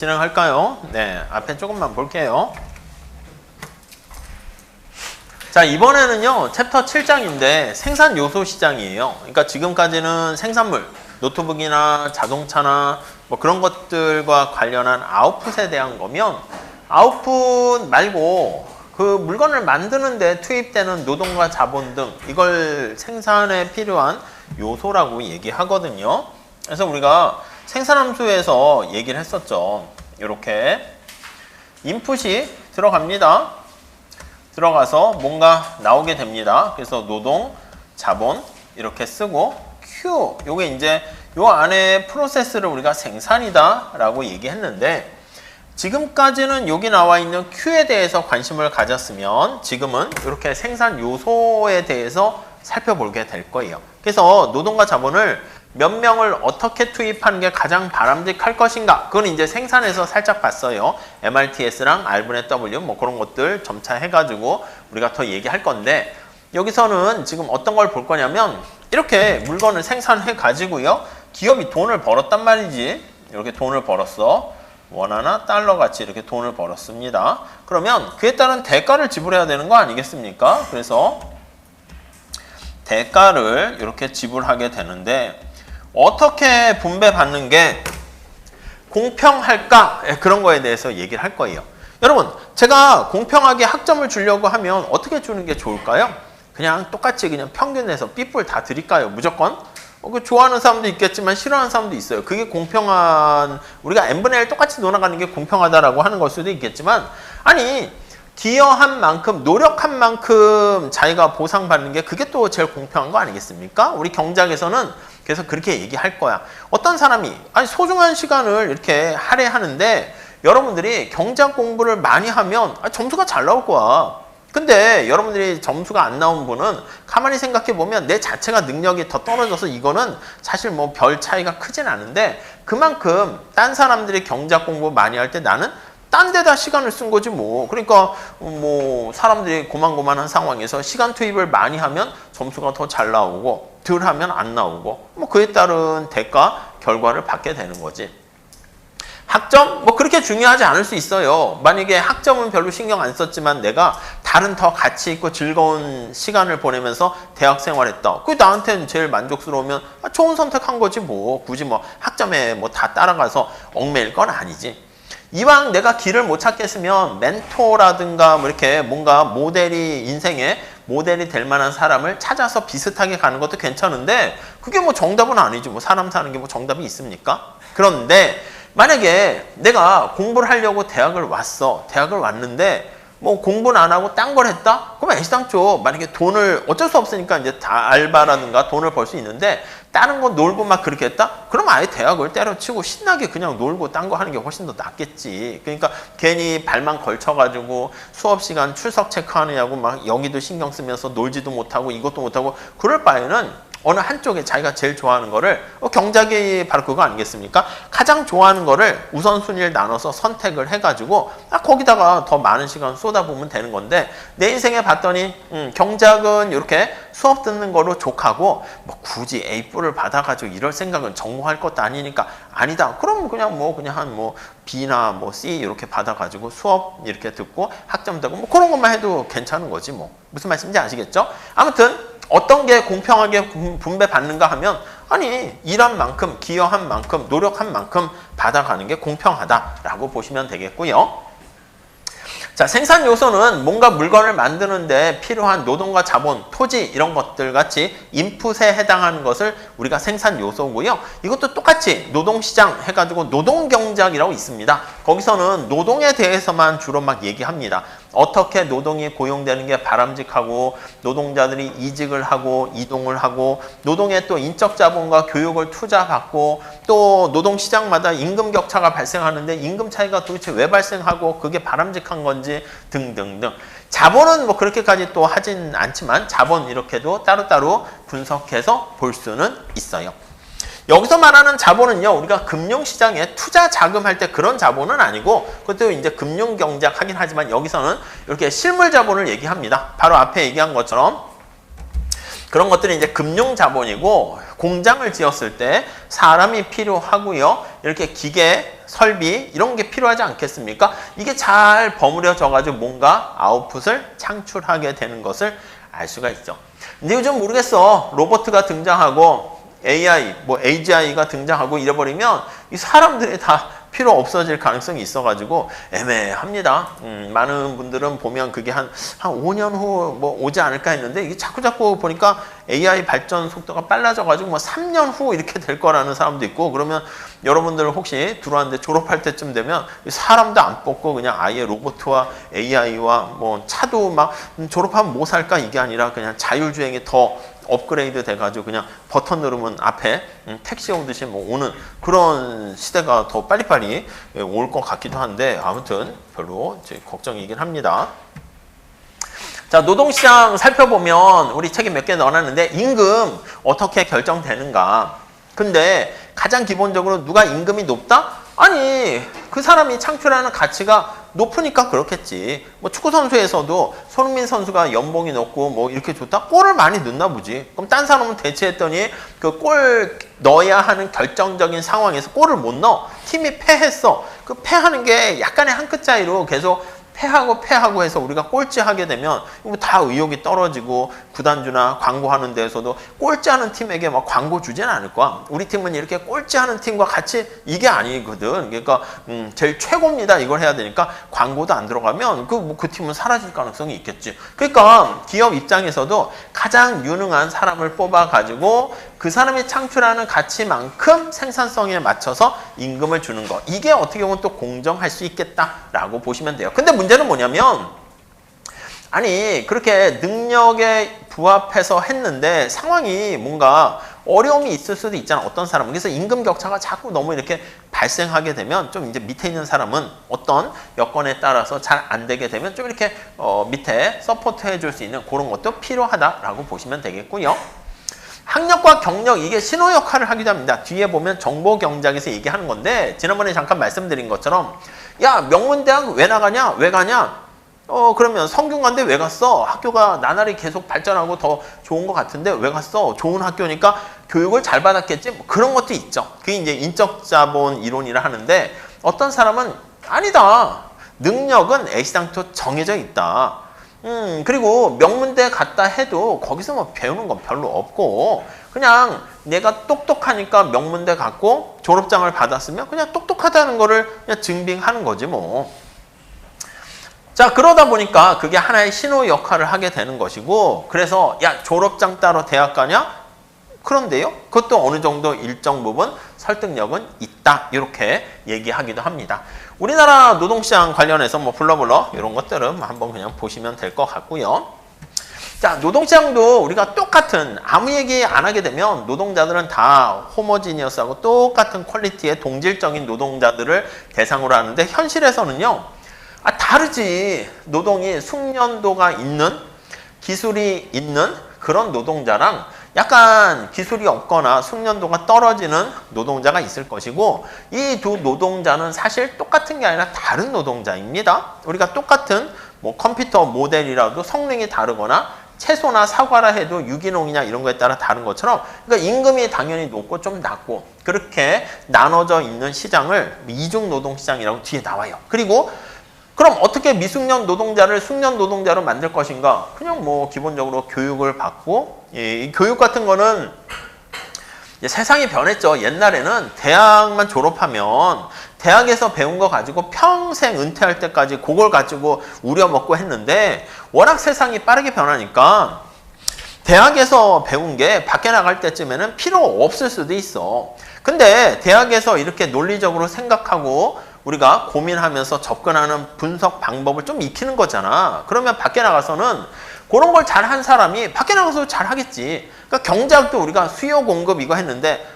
진행할까요? 네, 앞에 조금만 볼게요. 자, 이번에는요, 챕터 7장인데 생산 요소 시장이에요. 그러니까 지금까지는 생산물, 노트북이나 자동차나 뭐 그런 것들과 관련한 아웃풋에 대한 거면 아웃풋 말고 그 물건을 만드는데 투입되는 노동과 자본 등 이걸 생산에 필요한 요소라고 얘기하거든요. 그래서 우리가 생산함수에서 얘기를 했었죠. 이렇게 인풋이 들어갑니다. 들어가서 뭔가 나오게 됩니다. 그래서 노동, 자본 이렇게 쓰고 Q, 요게 이제 요 안에 프로세스를 우리가 생산이다 라고 얘기했는데 지금까지는 여기 나와 있는 Q에 대해서 관심을 가졌으면 지금은 이렇게 생산 요소에 대해서 살펴보게 될 거예요. 그래서 노동과 자본을 몇 명을 어떻게 투입하는 게 가장 바람직할 것인가? 그건 이제 생산에서 살짝 봤어요. MRTS랑 R분의 W 뭐 그런 것들 점차 해가지고 우리가 더 얘기할 건데 여기서는 지금 어떤 걸 볼 거냐면 이렇게 물건을 생산해 가지고요. 기업이 돈을 벌었단 말이지. 이렇게 돈을 벌었어. 원화나 달러 같이 이렇게 돈을 벌었습니다. 그러면 그에 따른 대가를 지불해야 되는 거 아니겠습니까? 그래서 대가를 이렇게 지불하게 되는데 어떻게 분배받는 게 공평할까? 그런 거에 대해서 얘기를 할 거예요. 여러분, 제가 공평하게 학점을 주려고 하면 어떻게 주는 게 좋을까요? 그냥 똑같이 그냥 평균 내서 삐뿔 다 드릴까요? 무조건? 좋아하는 사람도 있겠지만 싫어하는 사람도 있어요. 그게 공평한, 우리가 n분의 1 똑같이 놀아가는 게 공평하다라고 하는 걸 수도 있겠지만 아니, 기여한 만큼, 노력한 만큼 자기가 보상받는 게 그게 또 제일 공평한 거 아니겠습니까? 우리 경작에서는 그래서 그렇게 얘기할 거야. 어떤 사람이 아니 소중한 시간을 이렇게 할애하는데 여러분들이 경작 공부를 많이 하면 점수가 잘 나올 거야. 근데 여러분들이 점수가 안 나온 분은 가만히 생각해 보면 내 자체가 능력이 더 떨어져서 이거는 사실 뭐 별 차이가 크진 않은데 그만큼 딴 사람들이 경작 공부 많이 할 때 나는 딴 데다 시간을 쓴 거지 뭐. 그러니까 뭐 사람들이 고만고만한 상황에서 시간 투입을 많이 하면 점수가 더 잘 나오고 덜 하면 안 나오고 뭐 그에 따른 대가 결과를 받게 되는 거지. 학점? 뭐 그렇게 중요하지 않을 수 있어요. 만약에 학점은 별로 신경 안 썼지만 내가 다른 더 가치 있고 즐거운 시간을 보내면서 대학 생활했다. 그게 나한테는 제일 만족스러우면 좋은 선택한 거지 뭐. 굳이 뭐 학점에 뭐 다 따라가서 얽매일 건 아니지. 이왕 내가 길을 못 찾겠으면 멘토라든가 뭐 이렇게 뭔가 모델이 인생에 모델이 될 만한 사람을 찾아서 비슷하게 가는 것도 괜찮은데 그게 뭐 정답은 아니지. 뭐 사람 사는 게 뭐 정답이 있습니까? 그런데 만약에 내가 공부를 하려고 대학을 왔어. 대학을 왔는데 뭐 공부는 안 하고 딴 걸 했다? 그럼 애시당초 만약에 돈을 어쩔 수 없으니까 이제 다 알바라든가 돈을 벌 수 있는데 다른 거 놀고 막 그렇게 했다? 그럼 아예 대학을 때려치고 신나게 그냥 놀고 딴 거 하는 게 훨씬 더 낫겠지. 그러니까 괜히 발만 걸쳐가지고 수업 시간 출석 체크하느냐고 막 여기도 신경 쓰면서 놀지도 못하고 이것도 못하고 그럴 바에는 어느 한쪽에 자기가 제일 좋아하는 거를 경작이 바로 그거 아니겠습니까? 가장 좋아하는 거를 우선순위를 나눠서 선택을 해가지고 거기다가 더 많은 시간 쏟아부으면 되는 건데 내 인생에 봤더니 경작은 이렇게 수업 듣는 거로 족하고 뭐 굳이 A뿔을 받아가지고 이럴 생각은 전공할 것도 아니니까 아니다. 그럼 그냥 한 B나 뭐 C 이렇게 받아가지고 수업 이렇게 듣고 학점 되고 뭐 그런 것만 해도 괜찮은 거지 뭐. 무슨 말씀인지 아시겠죠? 아무튼 어떤 게 공평하게 분배받는가 하면 아니 일한 만큼 기여한 만큼 노력한 만큼 받아가는 게 공평하다라고 보시면 되겠고요. 자, 생산 요소는 뭔가 물건을 만드는데 필요한 노동과 자본, 토지 이런 것들 같이 인풋에 해당하는 것을 우리가 생산 요소고요. 이것도 똑같이 노동시장 해가지고 노동경작이라고 있습니다. 거기서는 노동에 대해서만 주로 막 얘기합니다. 어떻게 노동이 고용되는 게 바람직하고 노동자들이 이직을 하고 이동을 하고 노동에 또 인적 자본과 교육을 투자받고 또 노동시장마다 임금 격차가 발생하는데 임금 차이가 도대체 왜 발생하고 그게 바람직한 건지 등등등. 자본은 뭐 그렇게까지 또 하진 않지만 자본 이렇게도 따로따로 분석해서 볼 수는 있어요. 여기서 말하는 자본은요, 우리가 금융시장에 투자 자금할 때 그런 자본은 아니고, 그것도 이제 금융경작 하긴 하지만 여기서는 이렇게 실물 자본을 얘기합니다. 바로 앞에 얘기한 것처럼 그런 것들이 이제 금융 자본이고 공장을 지었을 때 사람이 필요하고요. 이렇게 기계, 설비 이런 게 필요하지 않겠습니까? 이게 잘 버무려져 가지고 뭔가 아웃풋을 창출하게 되는 것을 알 수가 있죠. 근데 요즘 모르겠어. 로봇가 등장하고 AI, 뭐 AGI가 등장하고 이래버리면 이 사람들이 다 필요 없어질 가능성이 있어가지고 애매합니다. 많은 분들은 보면 그게 한 5년 후 뭐 오지 않을까 했는데 이게 자꾸 보니까 AI 발전 속도가 빨라져가지고 뭐 3년 후 이렇게 될 거라는 사람도 있고 그러면 여러분들 혹시 들어왔는데 졸업할 때쯤 되면 사람도 안 뽑고 그냥 아예 로봇과 AI와 뭐 차도 막 졸업하면 뭐 살까 이게 아니라 그냥 자율주행이 더 업그레이드 돼가지고 그냥 버튼 누르면 앞에 택시 오듯이 뭐 오는 그런 시대가 더 빨리빨리 올 것 같기도 한데 아무튼 별로 이제 걱정이긴 합니다. 자, 노동시장 살펴보면 우리 책에 몇 개 넣어놨는데 임금 어떻게 결정되는가. 근데 가장 기본적으로 누가 임금이 높다? 아니 그 사람이 창출하는 가치가 높으니까 그렇겠지. 뭐 축구선수에서도 손흥민 선수가 연봉이 높고 뭐 이렇게 좋다? 골을 많이 넣나 보지. 그럼 딴 사람은 대체했더니 그 골 넣어야 하는 결정적인 상황에서 골을 못 넣어. 팀이 패했어. 그 패하는 게 약간의 한 끗 차이로 계속 패하고 해서 우리가 꼴찌하게 되면 이거 다 의욕이 떨어지고 구단주나 광고하는 데에서도 꼴찌하는 팀에게 막 광고 주지는 않을 거야. 우리 팀은 이렇게 꼴찌하는 팀과 같이 이게 아니거든. 그러니까 제일 최고입니다. 이걸 해야 되니까 광고도 안 들어가면 그 팀은 사라질 가능성이 있겠지. 그러니까 기업 입장에서도 가장 유능한 사람을 뽑아가지고 그 사람이 창출하는 가치만큼 생산성에 맞춰서 임금을 주는 거. 이게 어떻게 보면 또 공정할 수 있겠다라고 보시면 돼요. 근데 문제는 뭐냐면 아니 그렇게 능력에 부합해서 했는데 상황이 뭔가 어려움이 있을 수도 있잖아. 어떤 사람은. 그래서 임금 격차가 자꾸 너무 이렇게 발생하게 되면 좀 이제 밑에 있는 사람은 어떤 여건에 따라서 잘 안 되게 되면 좀 이렇게 밑에 서포트 해줄 수 있는 그런 것도 필요하다라고 보시면 되겠고요. 학력과 경력 이게 신호 역할을 하기도 합니다. 뒤에 보면 정보경작에서 얘기하는 건데 지난번에 잠깐 말씀드린 것처럼 야 명문대학 왜 나가냐? 왜 가냐? 그러면 성균관대 왜 갔어? 학교가 나날이 계속 발전하고 더 좋은 것 같은데 왜 갔어? 좋은 학교니까 교육을 잘 받았겠지? 뭐 그런 것도 있죠. 그게 이제 인적자본 이론이라 하는데 어떤 사람은 아니다. 능력은 애시당초 정해져 있다. 그리고 명문대 갔다 해도 거기서 뭐 배우는 건 별로 없고 그냥 내가 똑똑하니까 명문대 갔고 졸업장을 받았으면 그냥 똑똑하다는 거를 그냥 증빙하는 거지 뭐. 자, 그러다 보니까 그게 하나의 신호 역할을 하게 되는 것이고 그래서 야 졸업장 따러 대학 가냐? 그런데요. 그것도 어느 정도 일정 부분 설득력은 있다. 이렇게 얘기하기도 합니다. 우리나라 노동시장 관련해서 뭐 블러블러 이런 것들은 한번 그냥 보시면 될 것 같고요. 자, 노동시장도 우리가 똑같은 아무 얘기 안 하게 되면 노동자들은 다 호모지니어스하고 똑같은 퀄리티의 동질적인 노동자들을 대상으로 하는데 현실에서는요. 다르지. 노동이 숙련도가 있는 기술이 있는 그런 노동자랑 약간 기술이 없거나 숙련도가 떨어지는 노동자가 있을 것이고 이 두 노동자는 사실 똑같은 게 아니라 다른 노동자입니다. 우리가 똑같은 뭐 컴퓨터 모델이라도 성능이 다르거나 채소나 사과라 해도 유기농이냐 이런 거에 따라 다른 것처럼 그러니까 임금이 당연히 높고 좀 낮고 그렇게 나눠져 있는 시장을 이중 노동 시장이라고 뒤에 나와요. 그리고 그럼 어떻게 미숙련 노동자를 숙련 노동자로 만들 것인가? 그냥 뭐 기본적으로 교육을 받고 이 교육 같은 거는 이제 세상이 변했죠. 옛날에는 대학만 졸업하면 대학에서 배운 거 가지고 평생 은퇴할 때까지 그걸 가지고 우려먹고 했는데 워낙 세상이 빠르게 변하니까 대학에서 배운 게 밖에 나갈 때쯤에는 필요 없을 수도 있어. 근데 대학에서 이렇게 논리적으로 생각하고 우리가 고민하면서 접근하는 분석 방법을 좀 익히는 거잖아. 그러면 밖에 나가서는 그런 걸 잘한 사람이 밖에 나가서 잘하겠지. 그러니까 경제학도 우리가 수요 공급 이거 했는데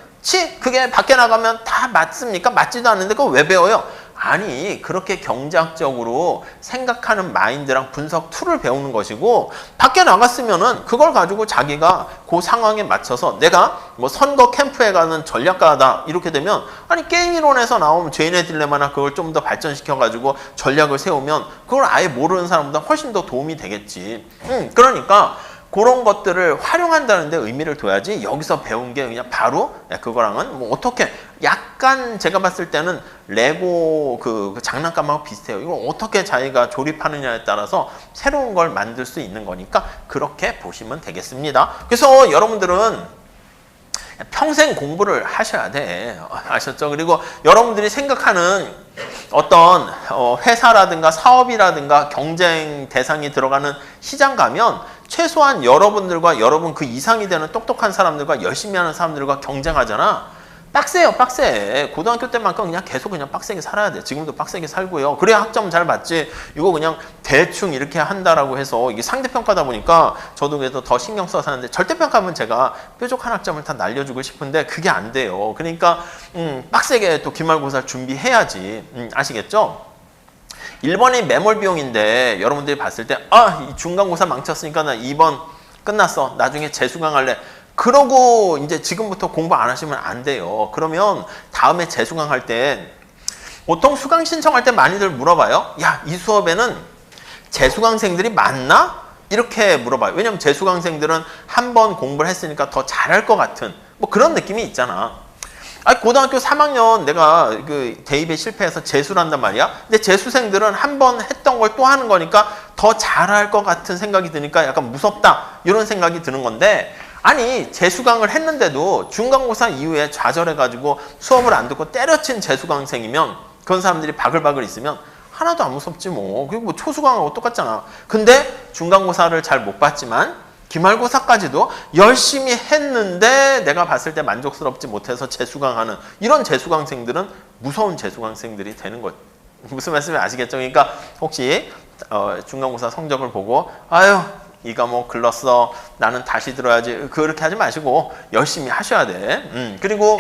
그게 밖에 나가면 다 맞습니까? 맞지도 않는데 그거 왜 배워요? 아니 그렇게 경제학적으로 생각하는 마인드랑 분석 툴을 배우는 것이고 밖에 나갔으면은 그걸 가지고 자기가 그 상황에 맞춰서 내가 뭐 선거 캠프에 가는 전략가다 이렇게 되면 아니 게임 이론에서 나오면 죄인의 딜레마나 그걸 좀 더 발전시켜 가지고 전략을 세우면 그걸 아예 모르는 사람보다 훨씬 더 도움이 되겠지. 그러니까 그런 것들을 활용한다는 데 의미를 둬야지 여기서 배운 게 그냥 바로 그거랑은 뭐 어떻게 약간 제가 봤을 때는 레고 그 장난감하고 비슷해요. 이걸 어떻게 자기가 조립하느냐에 따라서 새로운 걸 만들 수 있는 거니까 그렇게 보시면 되겠습니다. 그래서 여러분들은 평생 공부를 하셔야 돼. 아셨죠? 그리고 여러분들이 생각하는 어떤 회사라든가 사업이라든가 경쟁 대상이 들어가는 시장 가면 최소한 여러분들과 여러분 그 이상이 되는 똑똑한 사람들과 열심히 하는 사람들과 경쟁하잖아. 빡세요, 빡세. 고등학교 때만큼 그냥 계속 그냥 빡세게 살아야 돼. 지금도 빡세게 살고요. 그래야 학점 잘 받지. 이거 그냥 대충 이렇게 한다라고 해서 이게 상대평가다 보니까 저도 그래도 더 신경 써서 하는데 절대평가하면 제가 뾰족한 학점을 다 날려주고 싶은데 그게 안 돼요. 그러니까 빡세게 또 기말고사 준비해야지. 아시겠죠? 1번이 매몰 비용인데 여러분들이 봤을 때 이 중간고사 망쳤으니까 나 2번 끝났어. 나중에 재수강할래. 그러고 이제 지금부터 공부 안 하시면 안 돼요. 그러면 다음에 재수강할 때 보통 수강 신청할 때 많이들 물어봐요. 야, 이 수업에는 재수강생들이 많나? 이렇게 물어봐요. 왜냐면 재수강생들은 한 번 공부를 했으니까 더 잘할 것 같은 뭐 그런 느낌이 있잖아. 고등학교 3학년 내가 그 대입에 실패해서 재수를 한단 말이야. 근데 재수생들은 한 번 했던 걸 또 하는 거니까 더 잘할 것 같은 생각이 드니까 약간 무섭다. 이런 생각이 드는 건데 아니 재수강을 했는데도 중간고사 이후에 좌절해가지고 수업을 안 듣고 때려친 재수강생이면 그런 사람들이 바글바글 있으면 하나도 안 무섭지 뭐. 그리고 뭐 초수강하고 똑같잖아. 근데 중간고사를 잘 못 봤지만 기말고사까지도 열심히 했는데 내가 봤을 때 만족스럽지 못해서 재수강하는 이런 재수강생들은 무서운 재수강생들이 되는 거죠. 무슨 말씀인지 아시겠죠? 그러니까 혹시 중간고사 성적을 보고 아유 이 과목 글렀어. 나는 다시 들어야지. 그렇게 하지 마시고 열심히 하셔야 돼. 그리고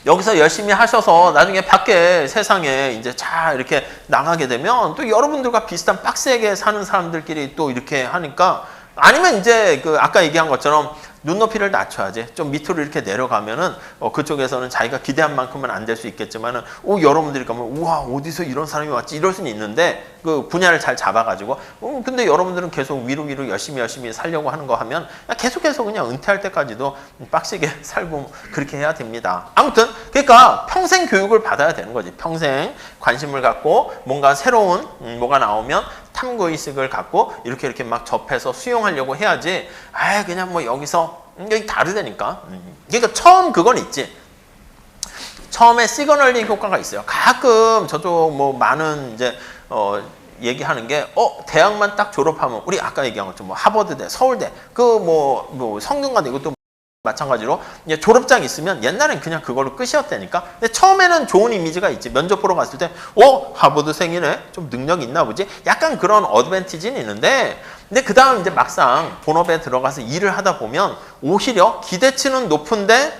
여기서 열심히 하셔서 나중에 밖에 세상에 이제 잘 이렇게 나가게 되면 또 여러분들과 비슷한 빡세게 사는 사람들끼리 또 이렇게 하니까 아니면 이제 그 아까 얘기한 것처럼 눈높이를 낮춰야지. 좀 밑으로 이렇게 내려가면은 그쪽에서는 자기가 기대한 만큼은 안 될 수 있겠지만은 여러분들이 가면 우와 어디서 이런 사람이 왔지 이럴 수는 있는데 그 분야를 잘 잡아가지고 근데 여러분들은 계속 위로 열심히 살려고 하는 거 하면 계속해서 그냥 은퇴할 때까지도 빡세게 살고 그렇게 해야 됩니다. 아무튼 그러니까 평생 교육을 받아야 되는 거지. 평생 관심을 갖고 뭔가 새로운 뭐가 나오면 탐구의식을 갖고 이렇게 막 접해서 수용하려고 해야지. 그냥 뭐 여기서 여기 다르다니까. 그러니까 처음 그건 있지. 처음에 시그널링 효과가 있어요. 가끔 저도 뭐 많은 이제 얘기하는 게 대학만 딱 졸업하면 우리 아까 얘기한 것처럼 뭐 하버드대, 서울대 그 뭐 성균관대 이것도 마찬가지로 이제 졸업장 있으면 옛날엔 그냥 그걸로 끝이었다니까. 근데 처음에는 좋은 이미지가 있지. 면접 보러 갔을 때 하버드생이네. 좀 능력이 있나 보지. 약간 그런 어드밴티지는 있는데 근데 그 다음 이제 막상 본업에 들어가서 일을 하다 보면 오히려 기대치는 높은데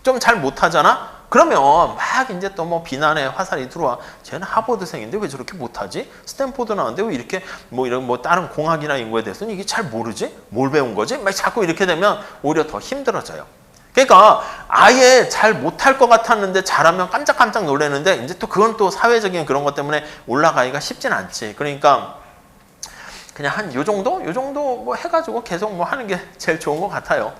좀 잘 못하잖아. 그러면 막 이제 또 뭐 비난의 화살이 들어와. 쟤는 하버드생인데 왜 저렇게 못하지? 스탠포드 나왔는데 왜 이렇게 뭐 이런 뭐 다른 공학이나 인구에 대해서는 이게 잘 모르지? 뭘 배운 거지? 막 자꾸 이렇게 되면 오히려 더 힘들어져요. 그러니까 아예 잘 못할 것 같았는데 잘하면 깜짝깜짝 놀라는데 이제 또 그건 또 사회적인 그런 것 때문에 올라가기가 쉽진 않지. 그러니까 그냥 한 요 정도 뭐 해가지고 계속 뭐 하는 게 제일 좋은 것 같아요.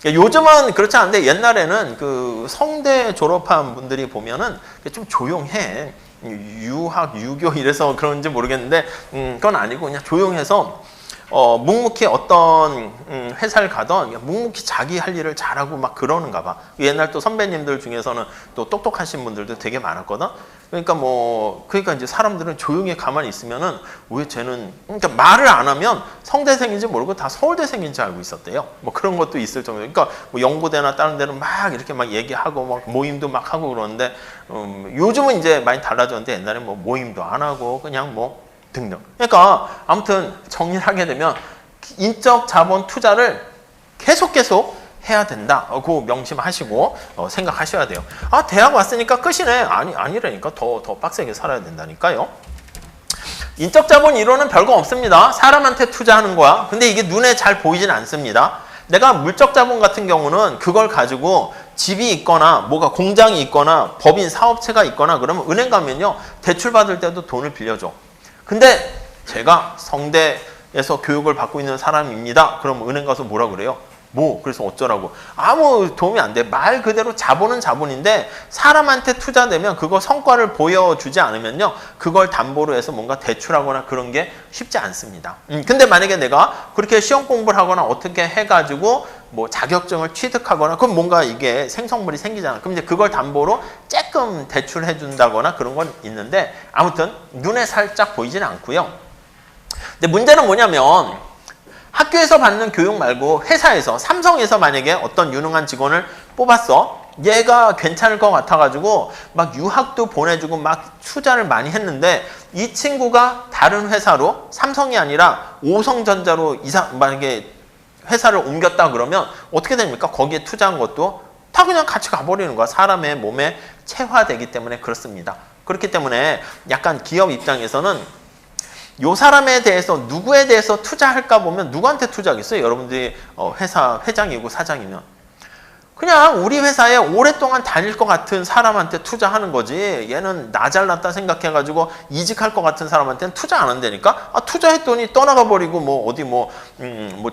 요즘은 그렇지 않은데 옛날에는 그 성대 졸업한 분들이 보면은 좀 조용해. 유학, 유교 이래서 그런지 모르겠는데 그건 아니고 그냥 조용해서 묵묵히 어떤 회사를 가던 묵묵히 자기 할 일을 잘하고 막 그러는가 봐. 옛날 또 선배님들 중에서는 또 똑똑하신 분들도 되게 많았거든. 그러니까 이제 사람들은 조용히 가만히 있으면은 왜 쟤는 그러니까 말을 안 하면 성대생인지 모르고 다 서울대생인지 알고 있었대요. 뭐 그런 것도 있을 정도. 그러니까 뭐 연고대나 다른 데는 막 이렇게 막 얘기하고 막 모임도 막 하고 그러는데 요즘은 이제 많이 달라졌는데 옛날에 뭐 모임도 안 하고 그냥 뭐 등등. 그러니까 아무튼 정리를 하게 되면 인적 자본 투자를 계속 해야 된다. 그거 명심하시고 생각하셔야 돼요. 대학 왔으니까 끝이네. 아니라니까. 더 빡세게 살아야 된다니까요. 인적 자본 이론은 별거 없습니다. 사람한테 투자하는 거야. 근데 이게 눈에 잘 보이진 않습니다. 내가 물적 자본 같은 경우는 그걸 가지고 집이 있거나 뭐가 공장이 있거나 법인 사업체가 있거나 그러면 은행 가면요. 대출 받을 때도 돈을 빌려줘. 근데 제가 성대 은행에서 교육을 받고 있는 사람입니다. 그럼 은행 가서 뭐라 그래요? 뭐 그래서 어쩌라고? 아무 도움이 안 돼. 말 그대로 자본은 자본인데 사람한테 투자되면 그거 성과를 보여주지 않으면요, 그걸 담보로 해서 뭔가 대출하거나 그런 게 쉽지 않습니다. 근데 만약에 내가 그렇게 시험 공부를 하거나 어떻게 해가지고 뭐 자격증을 취득하거나 그럼 뭔가 이게 생성물이 생기잖아. 그럼 이제 그걸 담보로 조금 대출해 준다거나 그런 건 있는데 아무튼 눈에 살짝 보이지는 않고요. 근데 문제는 뭐냐면 학교에서 받는 교육 말고 회사에서, 삼성에서 만약에 어떤 유능한 직원을 뽑았어. 얘가 괜찮을 것 같아가지고 막 유학도 보내주고 막 투자를 많이 했는데 이 친구가 다른 회사로, 삼성이 아니라 오성전자로 만약에 회사를 옮겼다 그러면 어떻게 됩니까? 거기에 투자한 것도 다 그냥 같이 가버리는 거야. 사람의 몸에 체화되기 때문에 그렇습니다. 그렇기 때문에 약간 기업 입장에서는 요 사람에 대해서, 누구에 대해서 투자할까 보면 누구한테 투자하겠어요? 여러분들이 회사 회장이고 사장이면 그냥 우리 회사에 오랫동안 다닐 것 같은 사람한테 투자하는 거지. 얘는 나 잘났다 생각해가지고 이직할 것 같은 사람한테는 투자 안 한다니까? 아, 투자했더니 떠나가 버리고 뭐 어디 뭐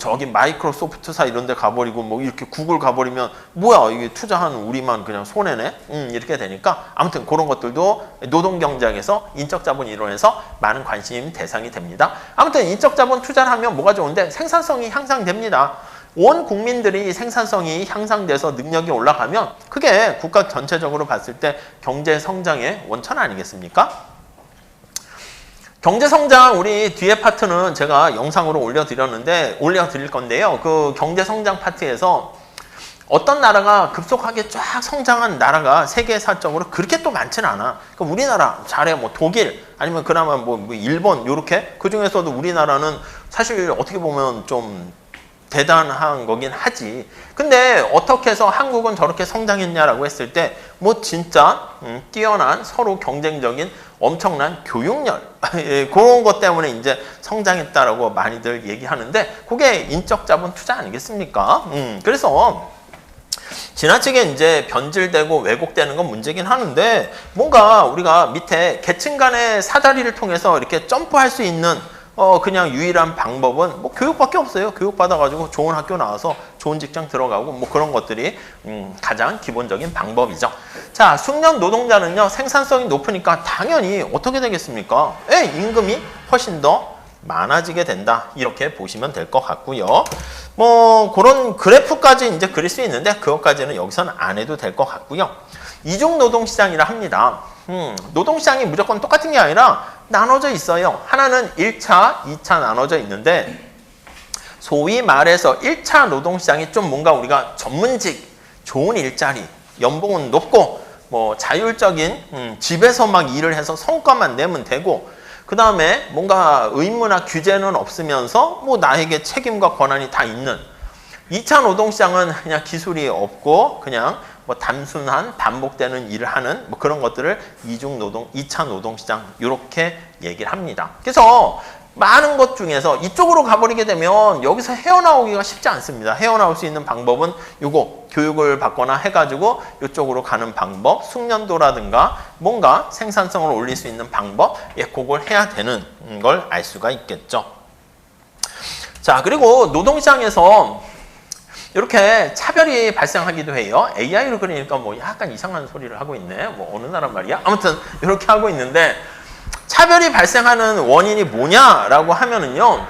저기 마이크로소프트사 이런 데 가버리고 뭐 이렇게 구글 가버리면 뭐야, 이게 투자한 우리만 그냥 손해네? 이렇게 되니까 아무튼 그런 것들도 노동경쟁에서 인적자본 이론에서 많은 관심 대상이 됩니다. 아무튼 인적자본 투자를 하면 뭐가 좋은데 생산성이 향상됩니다. 온 국민들이 생산성이 향상돼서 능력이 올라가면 그게 국가 전체적으로 봤을 때 경제 성장의 원천 아니겠습니까? 경제 성장, 우리 뒤에 파트는 제가 영상으로 올려드릴 건데요. 그 경제 성장 파트에서 어떤 나라가 급속하게 쫙 성장한 나라가 세계사적으로 그렇게 또 많지는 않아. 그러니까 우리나라 잘해, 뭐 독일 아니면 그나마 뭐 일본 요렇게, 그 중에서도 우리나라는 사실 어떻게 보면 좀 대단한 거긴 하지. 근데 어떻게 해서 한국은 저렇게 성장했냐라고 했을 때 뭐 진짜 뛰어난 서로 경쟁적인 엄청난 교육열 그런 것 때문에 이제 성장했다라고 많이들 얘기하는데 그게 인적 자본 투자 아니겠습니까? 그래서 지나치게 이제 변질되고 왜곡되는 건 문제긴 하는데 뭔가 우리가 밑에 계층 간의 사다리를 통해서 이렇게 점프할 수 있는 그냥 유일한 방법은 뭐 교육밖에 없어요. 교육 받아가지고 좋은 학교 나와서 좋은 직장 들어가고 뭐 그런 것들이 가장 기본적인 방법이죠. 자, 숙련 노동자는요, 생산성이 높으니까 당연히 어떻게 되겠습니까? 임금이 훨씬 더 많아지게 된다. 이렇게 보시면 될 것 같고요. 뭐 그런 그래프까지 이제 그릴 수 있는데 그것까지는 여기서는 안 해도 될 것 같고요. 이중 노동시장이라 합니다. 노동시장이 무조건 똑같은 게 아니라 나눠져 있어요. 하나는 1차, 2차 나눠져 있는데 소위 말해서 1차 노동시장이 좀 뭔가 우리가 전문직, 좋은 일자리, 연봉은 높고 뭐 자율적인 집에서 막 일을 해서 성과만 내면 되고 그 다음에 뭔가 의무나 규제는 없으면서 뭐 나에게 책임과 권한이 다 있는 2차 노동시장은 그냥 기술이 없고 그냥 뭐 단순한 반복되는 일을 하는 뭐 그런 것들을 이중 노동, 2차 노동시장 이렇게 얘기를 합니다. 그래서 많은 것 중에서 이쪽으로 가버리게 되면 여기서 헤어나오기가 쉽지 않습니다. 헤어나올 수 있는 방법은 요거 교육을 받거나 해가지고 이쪽으로 가는 방법, 숙련도라든가 뭔가 생산성을 올릴 수 있는 방법, 그걸 해야 되는 걸 알 수가 있겠죠. 자, 그리고 노동시장에서 이렇게 차별이 발생하기도 해요. AI로 그리니까 뭐 약간 이상한 소리를 하고 있네. 뭐 어느 나라 말이야? 아무튼 이렇게 하고 있는데 차별이 발생하는 원인이 뭐냐라고 하면은요.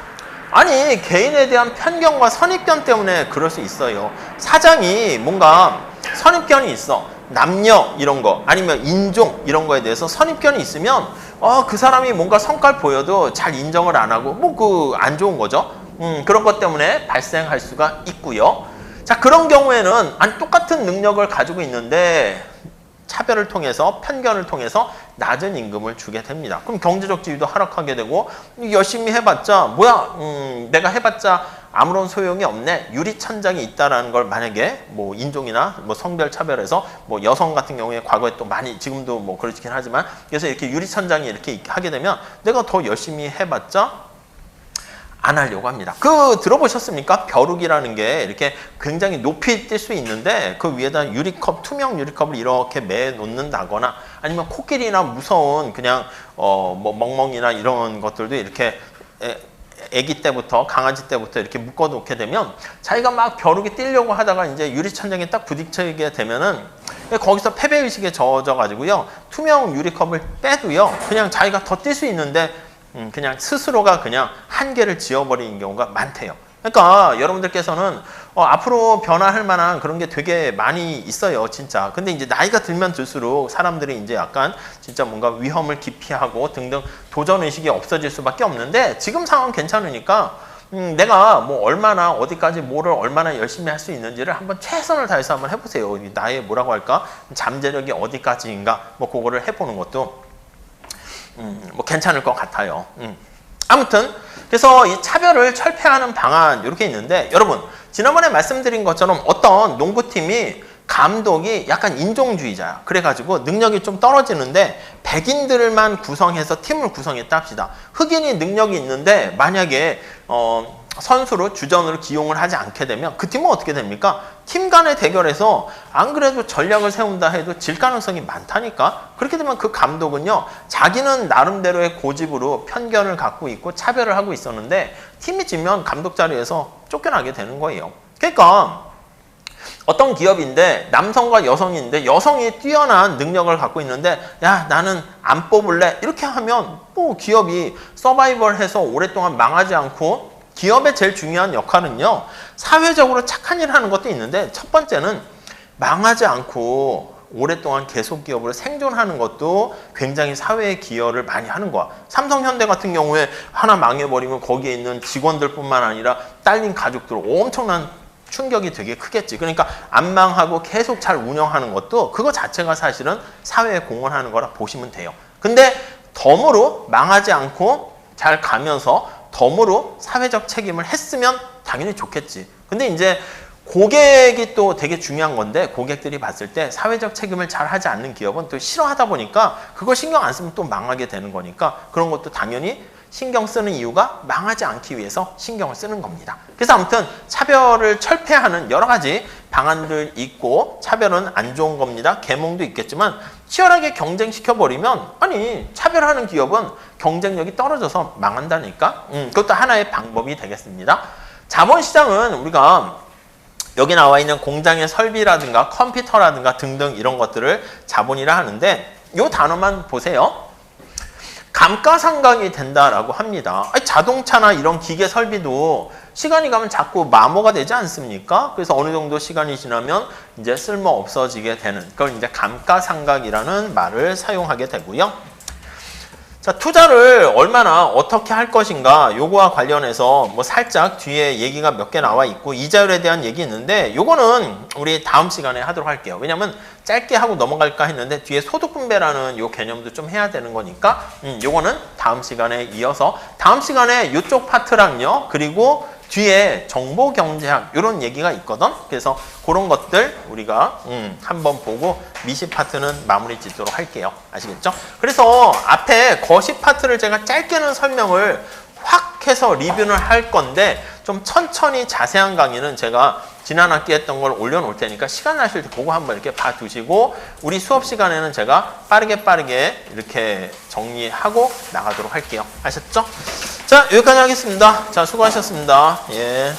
아니, 개인에 대한 편견과 선입견 때문에 그럴 수 있어요. 사장이 뭔가 선입견이 있어. 남녀 이런 거 아니면 인종 이런 거에 대해서 선입견이 있으면 그 사람이 뭔가 성과를 보여도 잘 인정을 안 하고 뭐 그 안 좋은 거죠. 그런 것 때문에 발생할 수가 있고요. 자, 그런 경우에는 똑같은 능력을 가지고 있는데 차별을 통해서, 편견을 통해서 낮은 임금을 주게 됩니다. 그럼 경제적 지위도 하락하게 되고 열심히 해봤자 뭐야, 내가 해봤자 아무런 소용이 없네. 유리천장이 있다라는 걸 만약에 뭐 인종이나 뭐 성별 차별에서 뭐 여성 같은 경우에 과거에 또 많이, 지금도 뭐 그렇긴 하지만, 그래서 이렇게 유리천장이 이렇게 하게 되면 내가 더 열심히 해봤자 안 하려고 합니다. 들어보셨습니까? 벼룩이라는 게 이렇게 굉장히 높이 뜰 수 있는데 그 위에다 유리컵, 투명 유리컵을 이렇게 매 놓는다거나 아니면 코끼리나 무서운 그냥 뭐 멍멍이나 이런 것들도 이렇게 아기 때부터 강아지 때부터 이렇게 묶어 놓게 되면 자기가 막 벼룩이 뛰려고 하다가 이제 유리천장에 딱 부딪히게 되면은 거기서 패배의식에 젖어 가지고요 투명 유리컵을 빼도요 그냥 자기가 더 뛸 수 있는데 그냥 스스로가 그냥 한계를 지어버리는 경우가 많대요. 그러니까 여러분들께서는 앞으로 변화할 만한 그런 게 되게 많이 있어요, 진짜. 근데 이제 나이가 들면 들수록 사람들이 이제 약간 진짜 뭔가 위험을 기피하고 등등 도전 의식이 없어질 수밖에 없는데 지금 상황 괜찮으니까 내가 뭐 얼마나 어디까지 뭐를 얼마나 열심히 할 수 있는지를 한번 최선을 다해서 한번 해보세요. 나의 뭐라고 할까? 잠재력이 어디까지인가? 뭐 그거를 해보는 것도 뭐 괜찮을 것 같아요. 아무튼 그래서 이 차별을 철폐하는 방안 이렇게 있는데 여러분 지난번에 말씀드린 것처럼 어떤 농구팀이 감독이 약간 인종주의자야. 그래가지고 능력이 좀 떨어지는데 백인들만 구성해서 팀을 구성했다 합시다. 흑인이 능력이 있는데 만약에 선수로 주전으로 기용을 하지 않게 되면 그 팀은 어떻게 됩니까? 팀 간의 대결에서 안 그래도 전략을 세운다 해도 질 가능성이 많다니까. 그렇게 되면 그 감독은요 자기는 나름대로의 고집으로 편견을 갖고 있고 차별을 하고 있었는데 팀이 지면 감독 자리에서 쫓겨나게 되는 거예요. 그러니까 어떤 기업인데 남성과 여성인데 여성이 뛰어난 능력을 갖고 있는데 야 나는 안 뽑을래 이렇게 하면 뭐 기업이 서바이벌해서 오랫동안 망하지 않고 기업의 제일 중요한 역할은요 사회적으로 착한 일을 하는 것도 있는데 첫 번째는 망하지 않고 오랫동안 계속 기업으로 생존하는 것도 굉장히 사회에 기여를 많이 하는 거야. 삼성현대 같은 경우에 하나 망해버리면 거기에 있는 직원들뿐만 아니라 딸린 가족들 엄청난 충격이 되게 크겠지. 그러니까 안 망하고 계속 잘 운영하는 것도 그거 자체가 사실은 사회에 공헌하는 거라 보시면 돼요. 근데 덤으로 망하지 않고 잘 가면서 덤으로 사회적 책임을 했으면 당연히 좋겠지. 근데 이제 고객이 또 되게 중요한 건데 고객들이 봤을 때 사회적 책임을 잘 하지 않는 기업은 또 싫어하다 보니까 그거 신경 안 쓰면 또 망하게 되는 거니까 그런 것도 당연히 신경 쓰는 이유가 망하지 않기 위해서 신경을 쓰는 겁니다. 그래서 아무튼 차별을 철폐하는 여러 가지 방안들 있고 차별은 안 좋은 겁니다. 계몽도 있겠지만 치열하게 경쟁시켜버리면 아니 차별하는 기업은 경쟁력이 떨어져서 망한다니까. 그것도 하나의 방법이 되겠습니다. 자본시장은 우리가 여기 나와 있는 공장의 설비라든가 컴퓨터라든가 등등 이런 것들을 자본이라 하는데 이 단어만 보세요. 감가상각이 된다라고 합니다. 아니, 자동차나 이런 기계 설비도 시간이 가면 자꾸 마모가 되지 않습니까? 그래서 어느 정도 시간이 지나면 이제 쓸모 없어지게 되는 그걸 이제 감가상각이라는 말을 사용하게 되고요. 자, 투자를 얼마나 어떻게 할 것인가 요거와 관련해서 뭐 살짝 뒤에 얘기가 몇 개 나와 있고 이자율에 대한 얘기 있는데 요거는 우리 다음 시간에 하도록 할게요. 왜냐면 짧게 하고 넘어갈까 했는데 뒤에 소득분배라는 요 개념도 좀 해야 되는 거니까 요거는 다음 시간에 이어서 다음 시간에 요쪽 파트랑요 그리고 뒤에 정보경제학 이런 얘기가 있거든. 그래서 그런 것들 우리가 한번 보고 미시 파트는 마무리 짓도록 할게요. 아시겠죠? 그래서 앞에 거시 파트를 제가 짧게는 설명을 확 해서 리뷰를 할 건데 좀 천천히 자세한 강의는 제가 지난 학기 했던 걸 올려놓을 테니까 시간 나실 때 그거 한번 이렇게 봐두시고 우리 수업 시간에는 제가 빠르게 이렇게 정리하고 나가도록 할게요. 아셨죠? 자, 여기까지 하겠습니다. 자, 수고하셨습니다. 예.